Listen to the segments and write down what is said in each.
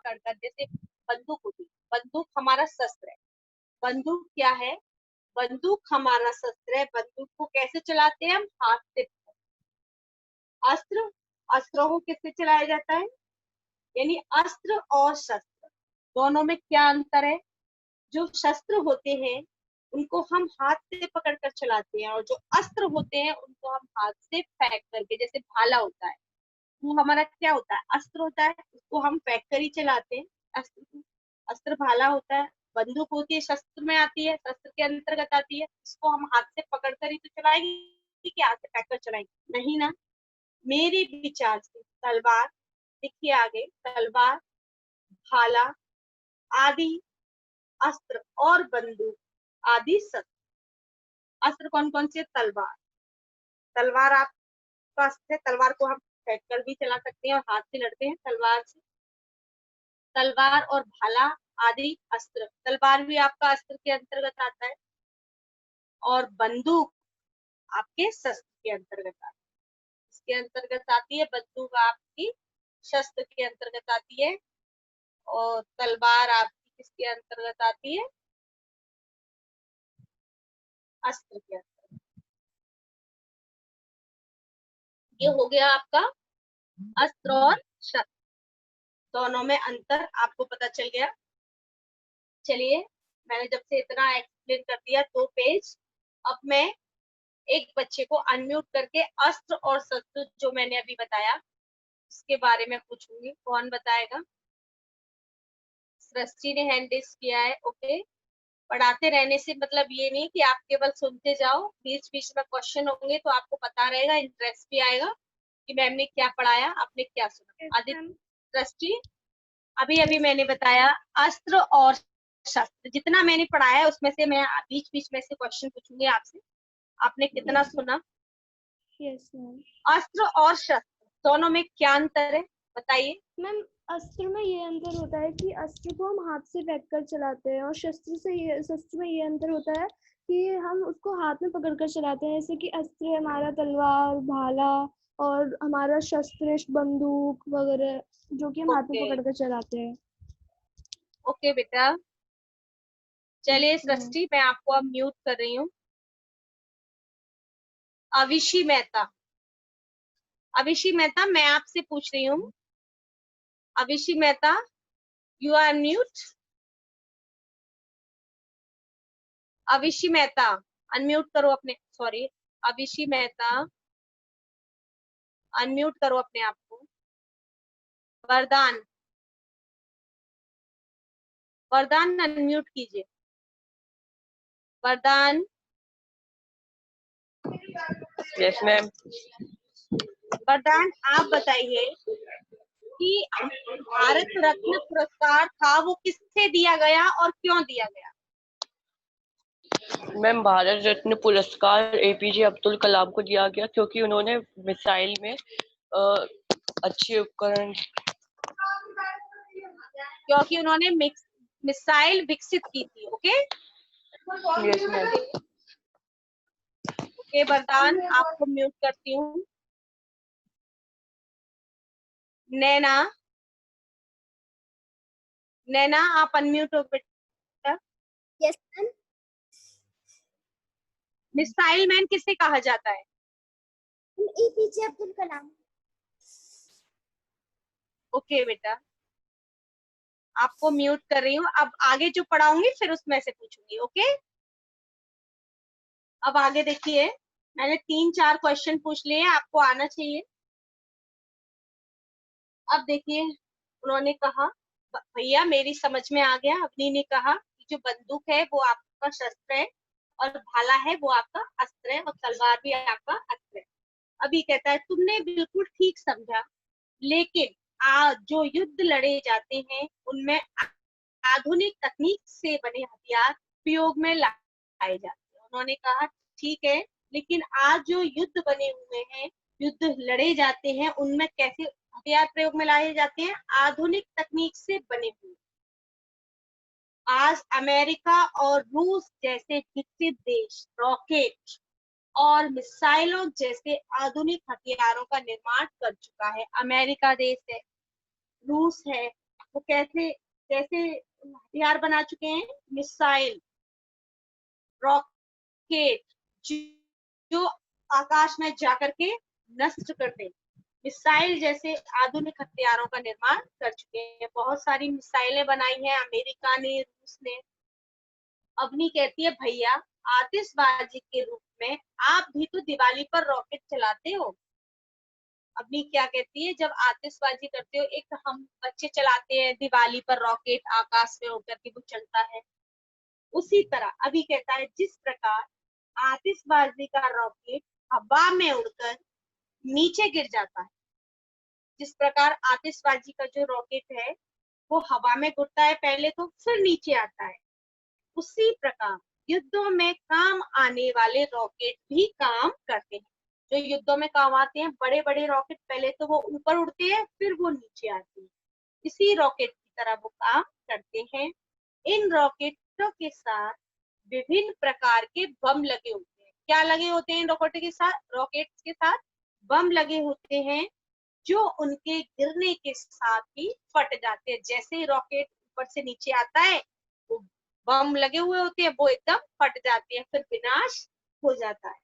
पकड़कर, जैसे बंदूक होती, बंदूक हमारा शस्त्र है। बंदूक क्या है? बंदूक हमारा शस्त्र है। बंदूक को कैसे चलाते हैं हम? हाथ से। अस्त्र, अस्त्रों को किससे चलाया जाता है? यानी अस्त्र और शस्त्र दोनों में क्या अंतर है? जो शस्त्र होते हैं उनको हम हाथ से पकड़कर चलाते हैं, और जो अस्त्र होते हैं उनको हम हाथ से फेंक करके, जैसे भाला होता है, वो हमारा क्या होता है? अस्त्र होता है, उसको हम फेंक कर ही चलाते हैं। अस्त्र, अस्त्र भाला होता है। बंदूक होती है, शस्त्र में आती है, शस्त्र के अंतर्गत आती है। इसको हम हाथ से पकड़कर ही तो चलाएंगे कि हाथ से फेंक कर चलाएंगे? नहीं ना। मेरे विचार से तलवार, देखिए आगे, तलवार, भाला आदि अस्त्र और बंदूक आदि शस्त्र। अस्त्र कौन कौन से? तलवार, तलवार आपका अस्त्र है। तलवार को हम फेंक कर भी चला सकते हैं और हाथ से लड़ते हैं तलवार से। तलवार और भाला आदि अस्त्र, तलवार भी आपका अस्त्र के अंतर्गत आता है, और बंदूक आपके शस्त्र के अंतर्गत आता है। इसके अंतर्गत आती है बंदूक, आपकी शस्त्र के अंतर्गत आती है, और तलवार आपकी किसके अंतर्गत आती है? अस्त्र के अंतर्गत। ये हो गया आपका अस्त्र और शस्त्र, दोनों में अंतर आपको पता चल गया। चलिए, मैंने जब से इतना एक्सप्लेन कर दिया 2 पेज, अब मैं एक बच्चे को अनम्यूट करके अस्त्र और शस्त्र जो मैंने अभी बताया उसके बारे में पूछूंगी। कौन बताएगा? सृष्टि ने हैंड रेज किया है। ओके। पढ़ाते रहने से मतलब ये नहीं कि आप केवल सुनते जाओ, बीच बीच में क्वेश्चन होंगे तो आपको पता रहेगा, इंटरेस्ट भी आएगा कि मैम ने क्या पढ़ाया, आपने क्या सुना। आदित्य, सृष्टि, अभी अभी मैंने बताया अस्त्र और शस्त्र, जितना मैंने पढ़ाया है उसमें से मैं बीच बीच में से क्वेश्चन पूछूंगी आपसे। आपने कितना सुना? Yes ma'am. अस्त्र और शस्त्र दोनों में क्या अंतर है, बताइए। मैम, अस्त्र में ये अंतर होता है कि अस्त्र को हम हाथ से फेंक कर चलाते हैं, और शस्त्र में ये अंतर होता है कि हम उसको हाथ में पकड़ कर चलाते हैं। जैसे कि अस्त्र है हमारा तलवार, भाला, और हमारा शस्त्र बंदूक वगैरह, जो कि हम हाथ में ओके, पकड़ कर चलाते हैं। ओके बेटा। चलिए Yes, ma'am. सृष्टि, मैं आपको अब म्यूट कर रही हूँ। अविशी मेहता, अविशी मेहता, मैं आपसे पूछ रही हूँ। Avishi Mehta, you are mute. Avishi Mehta, unmute करो अपने, सॉरी, अविशी मेहता, अनम्यूट करो अपने आप को। वरदान, वरदान अनम्यूट कीजिए। वरदान, यस मैम। वरदान आप बताइए कि भारत रत्न पुरस्कार था वो किससे दिया गया और क्यों दिया गया? मैम, भारत रत्न पुरस्कार एपीजे अब्दुल कलाम को दिया गया क्योंकि उन्होंने मिसाइल में अच्छे उपकरण, क्योंकि उन्होंने मिसाइल विकसित की थी। Okay, yes ma'am. ओके वरदान, आपको म्यूट करती हूँ। नैना, नैना आप अनम्यूट हो बेटा। Yes ma'am. मिसाइल मैन किसे कहा जाता है? एपीजे अब्दुल कलाम। ओके बेटा, आपको म्यूट कर रही हूँ। अब आगे जो पढ़ाऊंगी फिर उसमें से पूछूंगी। ओके, अब आगे देखिए, मैंने 3-4 क्वेश्चन पूछ लिए, आपको आना चाहिए। अब देखिए, उन्होंने कहा, भैया मेरी समझ में आ गया। अवनी ने कहा कि जो बंदूक है वो आपका शस्त्र है, और भाला है वो आपका अस्त्र है, और तलवार भी आपका अस्त्र है। अभी कहता है तुमने बिल्कुल ठीक समझा, लेकिन जो युद्ध लड़े जाते हैं उनमें आधुनिक तकनीक से बने हथियार प्रयोग में लाए जाते हैं। उन्होंने कहा ठीक है, लेकिन आज जो युद्ध बने हुए हैं, युद्ध लड़े जाते हैं, उनमें कैसे हथियार प्रयोग में लाए जाते हैं? आधुनिक तकनीक से बने हुए। आज अमेरिका और रूस जैसे विकसित देश रॉकेट और मिसाइलों जैसे आधुनिक हथियारों का निर्माण कर चुका है। अमेरिका देश है, रूस है, वो कैसे कैसे हथियार बना चुके हैं, मिसाइल, रॉकेट, जो आकाश में जाकर के नष्ट कर दे। मिसाइल जैसे आधुनिक हथियारों का निर्माण कर चुके हैं। बहुत सारी मिसाइलें बनाई हैं अमेरिका ने, रूस ने। अवनी कहती है भैया आतिशबाजी के रूप में आप भी तो दिवाली पर रॉकेट चलाते हो। अवनी क्या कहती है, जब आतिशबाजी करते हो, एक हम बच्चे चलाते हैं दिवाली पर रॉकेट, आकाश में उड़कर के वो चलता है, उसी तरह अभी कहता है जिस प्रकार आतिशबाजी का रॉकेट हवा में उड़कर नीचे गिर जाता है, जिस प्रकार आतिशबाजी का जो रॉकेट है वो हवा में उड़ता है पहले तो, फिर नीचे आता है, उसी प्रकार युद्धों में काम आने वाले रॉकेट भी काम करते हैं। जो युद्धों में काम आते हैं बड़े बड़े रॉकेट, पहले तो वो ऊपर उड़ते हैं फिर वो नीचे आते हैं, इसी रॉकेट की तरह वो काम करते हैं। इन रॉकेटों के साथ विभिन्न प्रकार के बम लगे होते हैं। क्या लगे होते हैं इन रॉकेट्स के साथ बम लगे होते हैं, जो उनके गिरने के साथ ही फट जाते हैं। जैसे ही रॉकेट ऊपर से नीचे आता है, वो बम लगे हुए होते हैं, वो एकदम फट जाते हैं, फिर विनाश हो जाता है।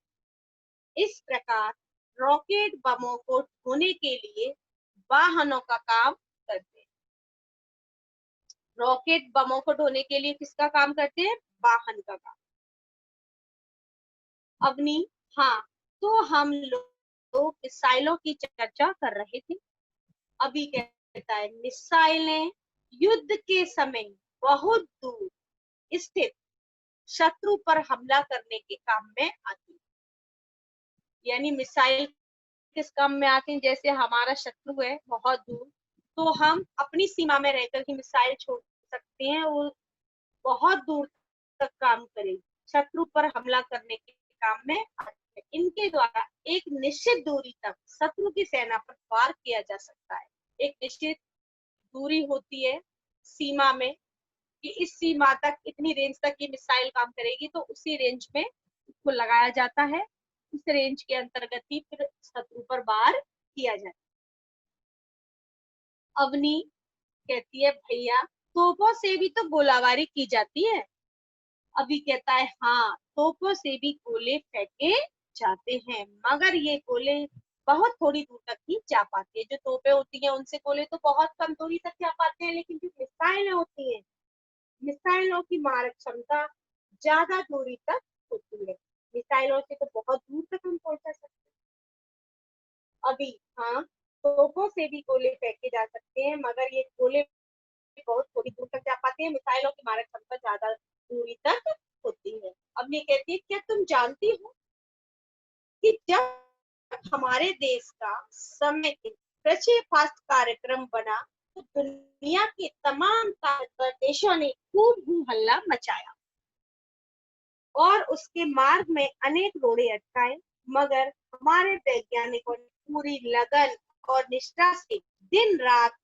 इस प्रकार रॉकेट बमों को ढोने के लिए वाहनों का काम करते हैं। रॉकेट बमों को ढोने के लिए किसका काम करते हैं? वाहन का काम। अवनी, हाँ, तो हम लोग मिसाइलों की चर्चा कर रहे थे। अभी कहता है मिसाइलें युद्ध के समय बहुत दूर स्थित शत्रु पर हमला करने के काम में आती है। यानी मिसाइल किस काम में आती है? जैसे हमारा शत्रु है बहुत दूर, तो हम अपनी सीमा में रहकर के मिसाइल छोड़ सकते हैं, वो बहुत दूर तक काम करेगी, शत्रु पर हमला करने के काम में आती है। इनके द्वारा एक निश्चित दूरी तक शत्रु की सेना पर वार किया जा सकता है। एक निश्चित दूरी होती है सीमा में कि इस सीमा तक, इतनी रेंज तक ये मिसाइल काम करेगी, तो उसी रेंज में उसको लगाया जाता है, उस रेंज के अंतर्गत ही फिर शत्रु पर वार किया जाता है। अवनी कहती है भैया तोपों से भी तो गोलाबारी की जाती है। अभी कहता है हाँ, तोपों से भी गोले फेंके जाते हैं, मगर ये गोले बहुत थोड़ी दूर तक ही जा पाते हैं। जो तोपें होती हैं उनसे गोले तो बहुत कम दूरी तक जा पाते हैं, लेकिन जो मिसाइलें होती हैं, मिसाइलों की मारक क्षमता ज्यादा दूरी तक होती है। मिसाइलों से तो बहुत दूर तक हम पहुंचा सकते हैं। अभी हाँ, तोपों से भी गोले फेंके जा सकते हैं, मगर ये गोले बहुत थोड़ी दूर तक जा पाते हैं। मिसाइलों की मारक क्षमता ज्यादा दूरी तक होती है। अब ये कहती है क्या तुम जानती हो कि जब हमारे देश का समय प्रक्षेपास्त्र कार्यक्रम बना, तो दुनिया के तमाम ताकतवर देशों ने खूब हू हल्ला मचाया और उसके मार्ग में अनेक रोड़े अटकाए, मगर हमारे वैज्ञानिकों ने पूरी लगन और निष्ठा से दिन रात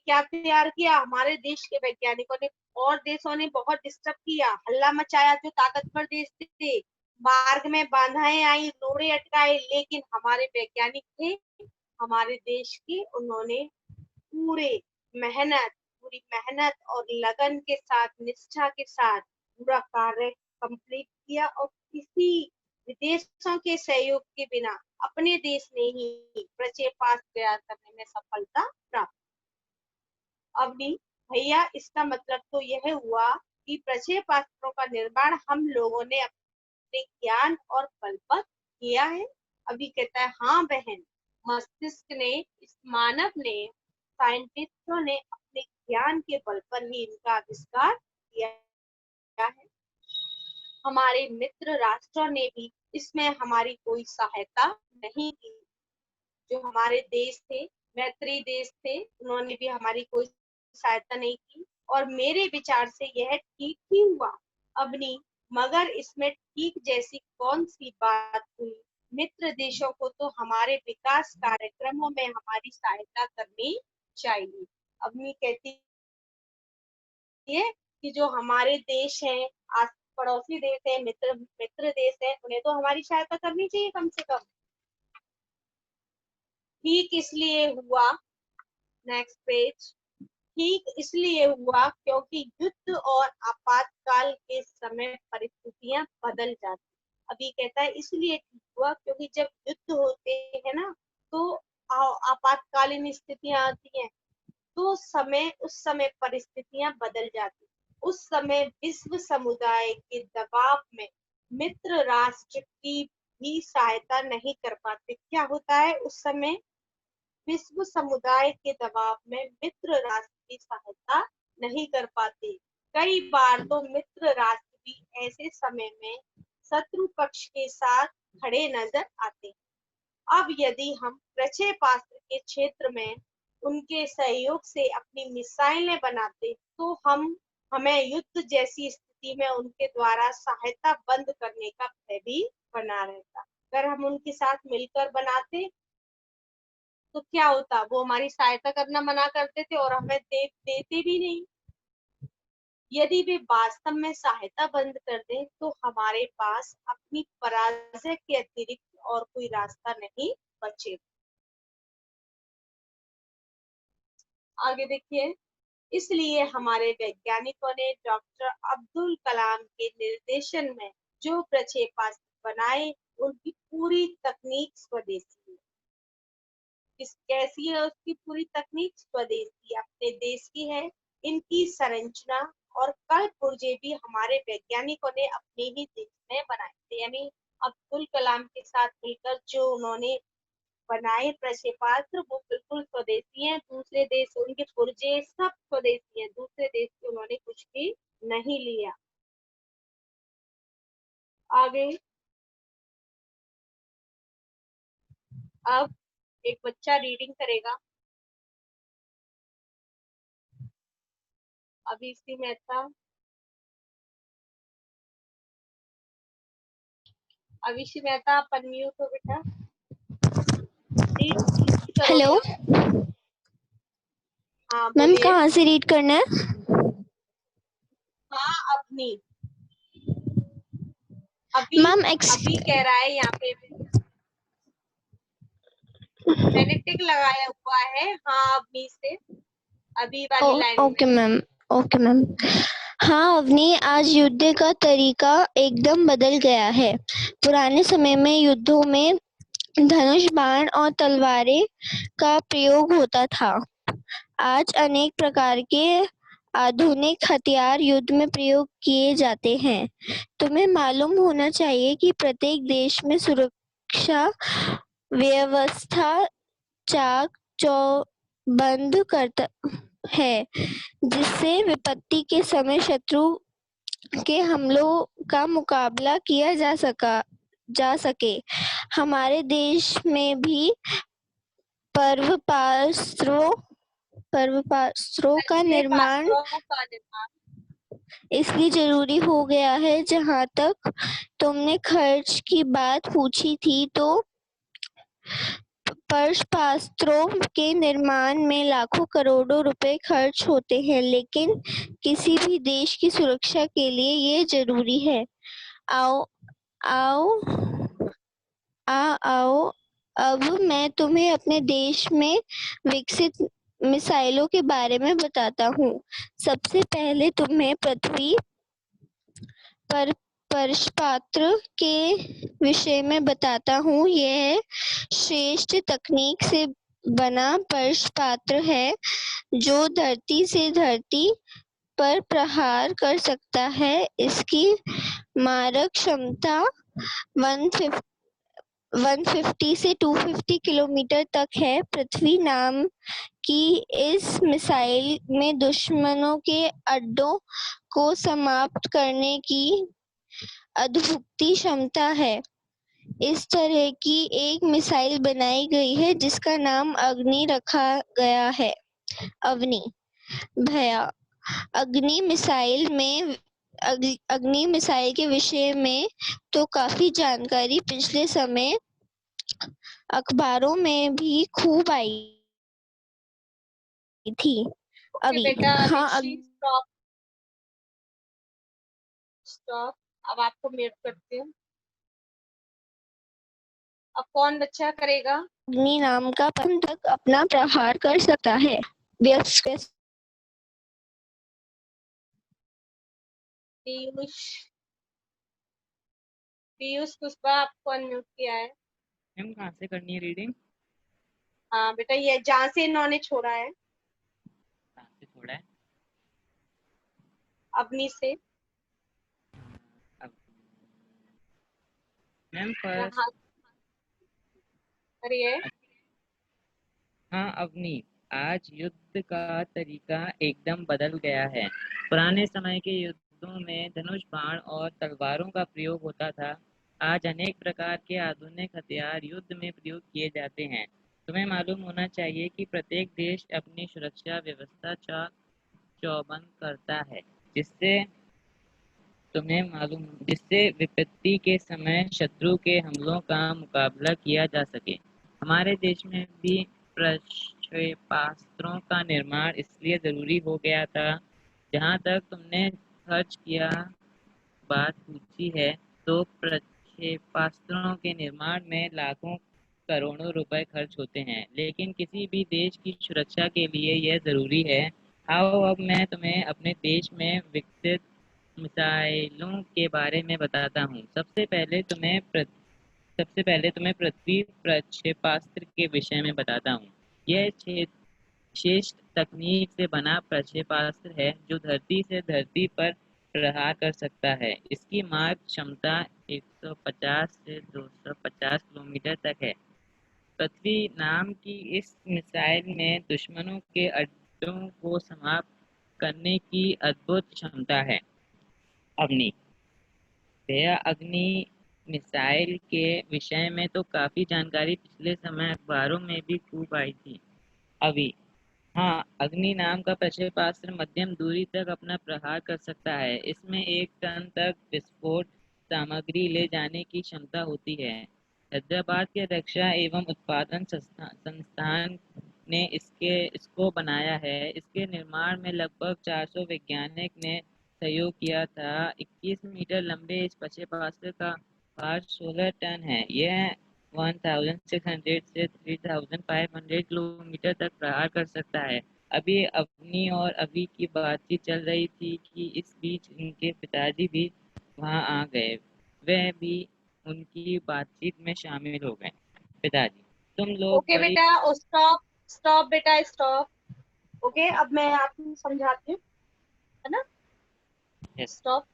क्या तैयार किया। हमारे देश के वैज्ञानिकों ने और देशों ने बहुत डिस्टर्ब किया, हल्ला मचाया, जो ताकतवर देश थे, मार्ग में बाधाएं आई, रोड़े अटकाए, लेकिन हमारे वैज्ञानिक थे हमारे देश के, उन्होंने पूरी मेहनत और लगन के साथ, निष्ठा के साथ पूरा कार्य कंप्लीट किया, और किसी विदेशों के सहयोग के बिना अपने देश ने ही प्रक्षेपास्त्र तैयार करने में सफलता प्राप्त। अवनी, भैया इसका मतलब तो यह हुआ कि प्रक्षेपास्त्रों का निर्माण हम लोगों ने अपने ज्ञान और बल पर किया है। अभी कहता है हाँ बहन, मस्तिष्क ने, इस मानव ने, साइंटिस्टों ने अपने ज्ञान के बल पर ही इनका आविष्कार किया है। हमारे मित्र राष्ट्रों ने भी इसमें हमारी कोई सहायता नहीं की। जो हमारे देश थे, मैत्री देश थे, उन्होंने भी हमारी कोई सहायता नहीं की, और मेरे विचार से यह ठीक ही हुआ। अवनी, मगर इसमें ठीक जैसी कौन सी बात हुई? मित्र देशों को तो हमारे विकास कार्यक्रमों में हमारी सहायता करनी चाहिए। अवनी कहती है कि जो हमारे देश हैं, पड़ोसी देश है, मित्र मित्र देश है, उन्हें तो हमारी सहायता करनी चाहिए कम से कम। ठीक इसलिए हुआ, नेक्स्ट पेज, ठीक इसलिए हुआ क्योंकि युद्ध और आपातकाल के समय परिस्थितियां बदल जाती। अभी कहता है इसलिए ठीक हुआ क्योंकि जब युद्ध होते हैं ना, तो आपातकालीन स्थितियां आती हैं, तो उस समय परिस्थितियां बदल जाती। उस समय विश्व समुदाय के दबाव में मित्र राष्ट्र की भी सहायता नहीं कर पाते। क्या होता है उस समय? विश्व समुदाय के दबाव में मित्र राष्ट्र की सहायता नहीं कर पाते। कई बार तो मित्र राष्ट्र भी ऐसे समय में शत्रु पक्ष के साथ खड़े नजर आते हैं। अब यदि हम प्रक्षेपास्त्र के क्षेत्र में उनके सहयोग से अपनी मिसाइलें बनाते, तो हमें युद्ध जैसी स्थिति में उनके द्वारा सहायता बंद करने का भय भी बना रहता। अगर हम उनके साथ मिलकर बनाते तो क्या होता, वो हमारी सहायता करना मना करते थे और हमें देते भी नहीं। यदि वे वास्तव में सहायता बंद कर दें तो हमारे पास अपनी पराजय के अतिरिक्त और कोई रास्ता नहीं बचेगा। आगे देखिए, इसलिए हमारे वैज्ञानिकों ने डॉक्टर अब्दुल कलाम के निर्देशन में जो प्रक्षेपास्त्र बनाए, उनकी पूरी तकनीक स्वदेशी है। कैसी है उसकी पूरी तकनीक? स्वदेशी, अपने देश की है। इनकी संरचना और कल पुर्जे भी हमारे वैज्ञानिकों ने अपने ही देश में बनाए थे। यानी अब्दुल कलाम के साथ मिलकर जो उन्होंने बनाए प्रक्षेपास्त्र, वो बिल्कुल स्वदेशी हैं। दूसरे देश, उनके पुर्जे सब स्वदेशी हैं, दूसरे देश से उन्होंने कुछ भी नहीं लिया। आगे अब एक बच्चा रीडिंग करेगा। अभिषी मेहता, अभिषी मेहता आप अनम्यूट हो बेटा। हेलो हाँ मैम, बोलिए। कहाँ से रीड करना है? हाँ अपनी, अभी मैम अभी कह रहा है यहाँ पे, मैंने टिक लगाया हुआ है। हाँ अपनी से अभी वाली लाइन ओके में। Ma'am, okay ma'am. हाँ अवनी, आज युद्ध का तरीका एकदम बदल गया है। पुराने समय में युद्धों में धनुष, बाण और तलवारें का प्रयोग होता था। आज अनेक प्रकार के आधुनिक हथियार युद्ध में प्रयोग किए जाते हैं। तुम्हें मालूम होना चाहिए कि प्रत्येक देश में सुरक्षा व्यवस्था चाक चौबंद करता है, जिससे विपत्ति के समय शत्रु के हमलों का मुकाबला किया जा सके। हमारे देश में भी पर्वपास्त्रों का निर्माण इसलिए जरूरी हो गया है। जहाँ तक तुमने खर्च की बात पूछी थी, तो पर्वपास्त्रों के निर्माण में लाखों करोड़ों रुपए खर्च होते हैं, लेकिन किसी भी देश की सुरक्षा के लिए ये जरूरी है। आओ अब मैं तुम्हें अपने देश में विकसित मिसाइलों के बारे में बताता हूँ। सबसे पहले तुम्हें पृथ्वी पर पर्शपात्र के विषय में बताता हूँ। यह श्रेष्ठ तकनीक से बना पर्शपात्र है, जो धरती से धरती पर प्रहार कर सकता है। इसकी मारक क्षमता 150 से 250 किलोमीटर तक है। पृथ्वी नाम की इस मिसाइल में दुश्मनों के अड्डों को समाप्त करने की अद्भुत क्षमता है। इस तरह की एक मिसाइल बनाई गई है जिसका नाम अग्नि रखा गया है। अग्नि भैया, अग्नि मिसाइल के विषय में तो काफी जानकारी पिछले समय अखबारों में भी खूब आई थी। अभी बेटा हाँ स्टॉप। अब आपको म्यूट करती हूँ। अब कौन बच्चा करेगा? अग्नि नाम का बंधक अपना प्रहार कर सकता है। व्यस्क पीयूष, पीयूष पुष्पा आपको अनम्यूट किया है। मैम कहाँ से करनी है रीडिंग? हाँ बेटा, ये जहाँ से इन्होंने छोड़ा है, कहाँ से छोड़ा है? अग्नि से। अब मैम फर्स्ट जहाँ करिए। हाँ अवनी, आज युद्ध का तरीका एकदम बदल गया है। पुराने समय के युद्धों में धनुष बाण और तलवारों का प्रयोग होता था। आज अनेक प्रकार के आधुनिक हथियार युद्ध में प्रयोग किए जाते हैं। तुम्हें मालूम होना चाहिए कि प्रत्येक देश अपनी सुरक्षा व्यवस्था चाक चौबंद करता है, जिससे विपत्ति के समय शत्रु के हमलों का मुकाबला किया जा सके। हमारे देश में भी प्रक्षेपास्त्रों का निर्माण इसलिए जरूरी हो गया था। जहाँ तक तुमने खर्च किया बात पूछी है, तो प्रक्षेपास्त्रों के निर्माण में लाखों करोड़ों रुपए खर्च होते हैं, लेकिन किसी भी देश की सुरक्षा के लिए यह जरूरी है। आओ अब मैं तुम्हें अपने देश में विकसित मिसाइलों के बारे में बताता हूँ। सबसे पहले तुम्हें पृथ्वी प्रक्षेपास्त्र के विषय में बताता हूँ। यह श्रेष्ठ तकनीक से बना प्रक्षेपास्त्र है जो धरती से धरती पर प्रहार कर सकता है। इसकी मारक क्षमता 150 से 250 किलोमीटर तक है। पृथ्वी नाम की इस मिसाइल में दुश्मनों के अड्डों को समाप्त करने की अद्भुत क्षमता है। अग्नि भैया, अग्नि मिसाइल के विषय में तो काफी जानकारी पिछले समय अखबारों में भी खूब आई थी। अभी हाँ, अग्नि नाम का प्रक्षेपास्त्र मध्यम दूरी तक अपना प्रहार कर सकता है। इसमें 1 टन तक विस्फोट सामग्री ले जाने की क्षमता होती है। हैदराबाद के रक्षा एवं उत्पादन संस्थान ने इसको बनाया है। इसके निर्माण में लगभग 400 वैज्ञानिक ने सहयोग किया था। 21 मीटर लंबे इस प्रक्षेपास्त्र का भार 16 टन है। यह 1600 से 3500 किलोमीटर तक प्रहार कर सकता है। अभी अवनी और अभी की बातचीत चल रही थी कि इस बीच इनके पिताजी भी वहां आ गए। वह भी उनकी बातचीत में शामिल हो गए। पिताजी, तुम लोग ओके बड़ी बेटा, स्टॉप स्टॉप बेटा, स्टॉप। ओके, अब मैं आपको समझाती हूँ, है ना? Yes stop.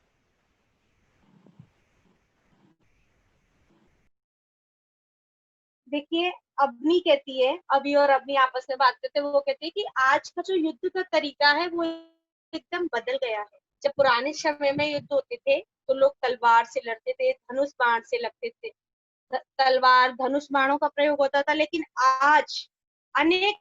देखिए, अवनी कहती है, अभी और अवनी आपस में बात करते हैं, वो कहती है कि आज का जो युद्ध का तरीका है वो एकदम बदल गया है। जब पुराने समय में युद्ध होते थे तो लोग तलवार से लड़ते थे, धनुष बाण से लड़ते थे। तलवार धनुष बाणों का प्रयोग होता था, लेकिन आज अनेक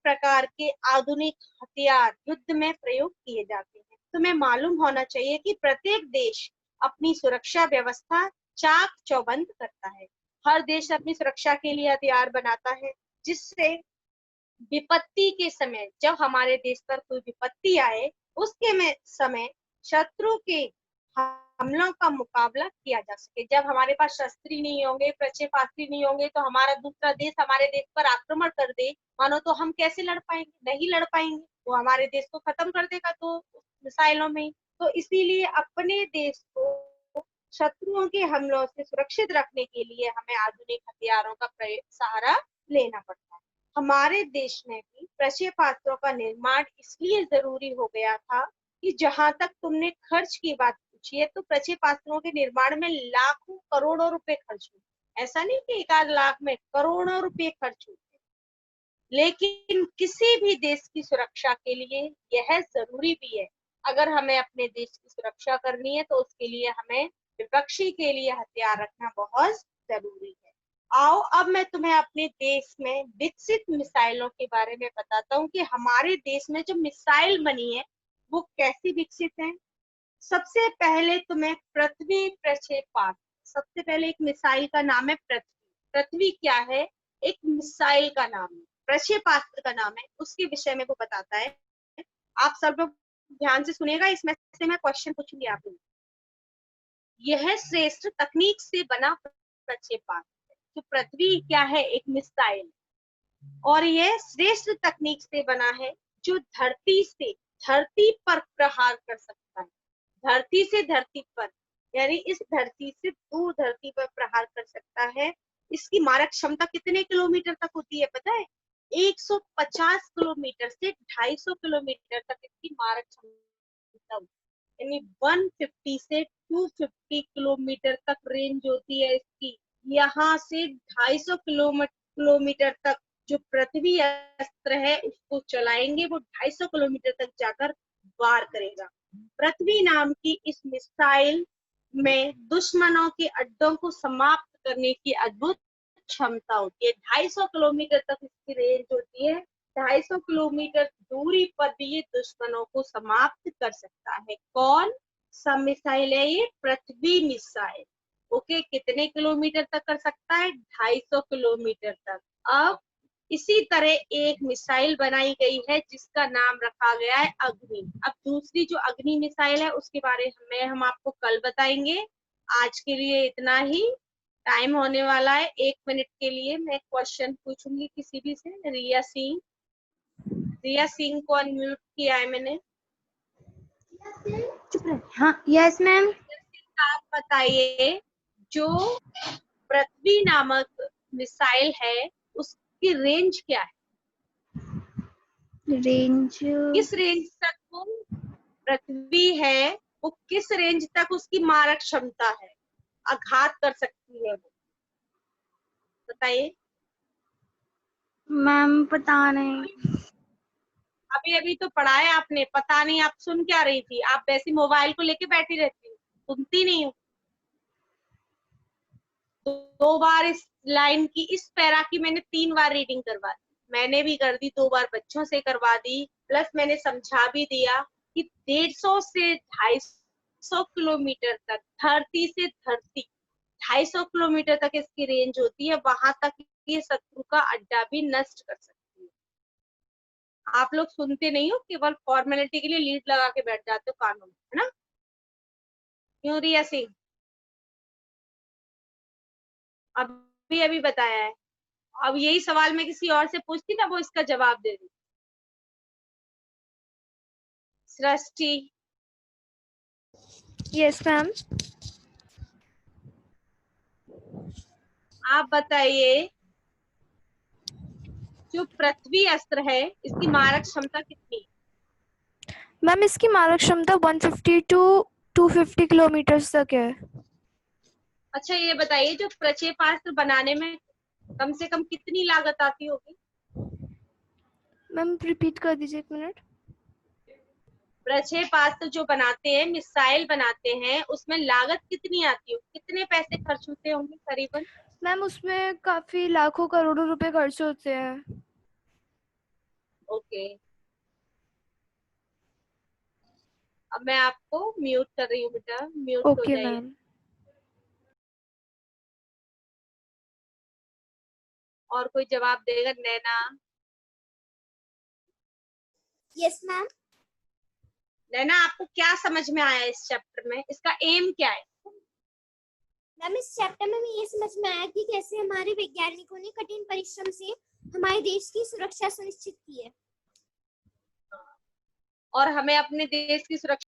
प्रकार के आधुनिक हथियार युद्ध में प्रयोग किए जाते हैं। तुम्हें मालूम होना चाहिए कि प्रत्येक देश अपनी सुरक्षा व्यवस्था चाक चौबंद करता है। हर देश अपनी सुरक्षा के लिए हथियार बनाता है, जिससे विपत्ति के समय, जब हमारे देश पर कोई विपत्ति आए, उसके में समय शत्रु के हमलों का मुकाबला किया जा सके। जब हमारे पास शस्त्र नहीं होंगे, प्रक्षेपास्त्र नहीं होंगे, तो हमारा दूसरा देश हमारे देश पर आक्रमण कर दे, मानो, तो हम कैसे लड़ पाएंगे? नहीं लड़ पाएंगे, वो हमारे देश को खत्म कर देगा तो मिसाइलों में। तो इसीलिए अपने देश को शत्रुओं के हमलों से सुरक्षित रखने के लिए हमें आधुनिक हथियारों का सहारा लेना पड़ता है। हमारे देश में भी प्रक्षेपास्त्रों का निर्माण इसलिए जरूरी हो गया था कि जहां तक तुमने खर्च की बात पूछी है, तो प्रक्षेपास्त्रों के निर्माण में लाखों करोड़ों रुपए खर्च हुए। ऐसा नहीं कि 1 आध लाख में, करोड़ों रुपए खर्च हुए। लेकिन किसी भी देश की सुरक्षा के लिए यह जरूरी भी है। अगर हमें अपने देश की सुरक्षा करनी है तो उसके लिए हमें विपक्षी के लिए हथियार रखना बहुत जरूरी है। आओ अब मैं तुम्हें अपने देश में विकसित मिसाइलों के बारे में बताता हूँ कि हमारे देश में जो मिसाइल बनी है वो कैसी विकसित है। सबसे पहले तुम्हें पृथ्वी प्रक्षेपास्त्र, सबसे पहले एक मिसाइल का नाम है पृथ्वी। पृथ्वी क्या है? एक मिसाइल का नाम है, प्रक्षेपास्त्र का नाम है, उसके विषय में वो बताता है। आप सब लोग ध्यान से सुनिएगा, इसमें से मैं क्वेश्चन पूछूंगी आप लोग। यह श्रेष्ठ तकनीक से बना प्रक्षेपास्त्र है। तो पृथ्वी क्या है, एक मिसाइल, और यह श्रेष्ठ तकनीक से बना है जो धरती पर प्रहार कर सकता है। धरती से धरती पर, यानी इस धरती से दूर धरती पर प्रहार कर सकता है। इसकी मारक क्षमता कितने किलोमीटर तक होती है पता है? 150 किलोमीटर से 250 किलोमीटर तक इसकी मारक क्षमता होती है, यानी 150 से 250 किलोमीटर तक रेंज होती है इसकी। यहाँ से 250 किलोमीटर तक जो पृथ्वी अस्त्र है उसको चलाएंगे, वो 250 किलोमीटर तक जाकर वार करेगा। पृथ्वी नाम की इस मिसाइल में दुश्मनों के अड्डों को समाप्त करने की अद्भुत क्षमता होती है। 250 किलोमीटर तक इसकी रेंज होती है। 250 किलोमीटर दूरी पर भी ये दुश्मनों को समाप्त कर सकता है। कौन सा मिसाइल है ये? पृथ्वी मिसाइल। ओके, कितने किलोमीटर तक कर सकता है? 250 किलोमीटर तक। अब इसी तरह एक मिसाइल बनाई गई है जिसका नाम रखा गया है अग्नि। अब दूसरी जो अग्नि मिसाइल है उसके बारे में हम आपको कल बताएंगे। आज के लिए इतना ही, टाइम होने वाला है। 1 मिनट के लिए मैं क्वेश्चन पूछूंगी किसी भी से। रिया सिंह को अनम्यूट किया है मैंने। हाँ, यस मैम। आप बताइए, जो पृथ्वी नामक मिसाइल है उसकी रेंज क्या है? रेंज किस रेंज तक वो पृथ्वी है, वो किस रेंज तक उसकी मारक क्षमता है, आघात कर सकती है वो? बताइए। मैम पता नहीं। अभी अभी तो पढ़ा है आपने, पता नहीं आप सुन क्या रही थी? आप वैसे मोबाइल को लेके बैठी रहती हो, सुनती नहीं हो। तो 2 बार इस लाइन की, इस पैरा की मैंने 3 बार रीडिंग करवा दी। मैंने भी कर दी, 2 बार बच्चों से करवा दी, प्लस मैंने समझा भी दिया कि 150 से 250 किलोमीटर तक, धरती से धरती 250 किलोमीटर तक इसकी रेंज होती है। वहां तक ये शत्रु का अड्डा भी नष्ट कर सकती है। आप लोग सुनते नहीं हो, केवल फॉर्मेलिटी के लिए लीड लगा के बैठ जाते हो कानों में, है ना? क्यों रिया सिंह? अभी अभी बताया है। अब यही सवाल मैं किसी और से पूछती ना, वो इसका जवाब दे दी। सृष्टि, यस मैम। आप बताइए, जो पृथ्वी अस्त्र है इसकी मारक क्षमता कितनी है? मैम इसकी मारक क्षमता 150 टू 250 किलोमीटर तक है। अच्छा, ये बताइए, जो प्रक्षेपास्त्र बनाने में कम से कम कितनी लागत आती होगी? मैम रिपीट कर दीजिए 1 मिनट। प्रक्षेपास्त्र जो बनाते हैं, मिसाइल बनाते हैं, उसमें लागत कितनी आती हो? कितने पैसे खर्च होते होंगे करीबन? मैम उसमें काफी लाखों करोड़ों रुपए खर्च होते हैं। ओके, अब मैं आपको म्यूट कर रही हूँ बेटा, म्यूट हो ओके जाइए। मैम। और कोई जवाब देगा? नैना, यस मैम। नैना आपको क्या समझ में आया इस चैप्टर में? इसका एम क्या है? मैम इस चैप्टर में ये समझ में आया कि कैसे हमारे वैज्ञानिकों ने कठिन परिश्रम से हमारे देश की सुरक्षा सुनिश्चित की है और हमें अपने देश की सुरक्षा